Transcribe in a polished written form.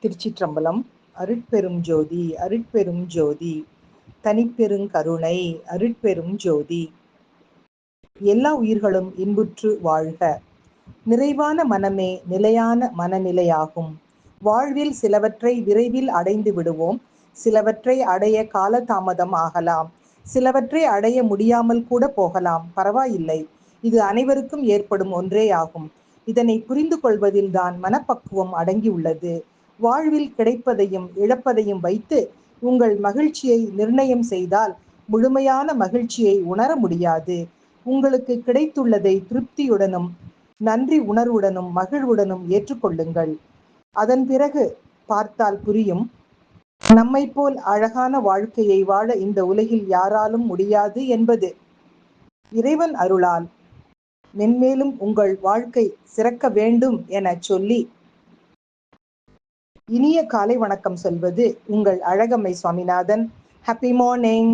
திருச்சிற்றம்பலம். அருட்பெரும் ஜோதி அருட்பெரும் ஜோதி தனிப்பெருங்கருணை அருட்பெரும் ஜோதி. எல்லா உயிர்களும் இன்புற்று வாழ்க. நிறைவான மனமே நிலையான மனநிலையாகும். வாழ்வில் சிலவற்றை விரைவில் அடைந்து விடுவோம். சிலவற்றை அடைய காலதாமதம் ஆகலாம். சிலவற்றை அடைய முடியாமல் கூட போகலாம். பரவாயில்லை. இது அனைவருக்கும் ஏற்படும் ஒன்றேயாகும். இதனை புரிந்து கொள்வதில்தான் மனப்பக்குவம் அடங்கியுள்ளது. வாழ்வில் கிடைப்பதையும் இழப்பதையும் வைத்து உங்கள் மகிழ்ச்சியை நிர்ணயம் செய்தால் முழுமையான மகிழ்ச்சியை உணர முடியாது. உங்களுக்கு கிடைத்துள்ளதை திருப்தியுடனும் நன்றி உணர்வுடனும் மகிழ்வுடனும் ஏற்றுக்கொள்ளுங்கள். அதன் பிறகு பார்த்தால் புரியும், நம்மை போல் அழகான வாழ்க்கையை வாழ இந்த உலகில் யாராலும் முடியாது என்பது. இறைவன் அருளால் மென்மேலும் உங்கள் வாழ்க்கை சிறக்க வேண்டும் என சொல்லி இனிய காலை வணக்கம் சொல்வது உங்கள் அழகம்மை சுவாமிநாதன். Happy morning.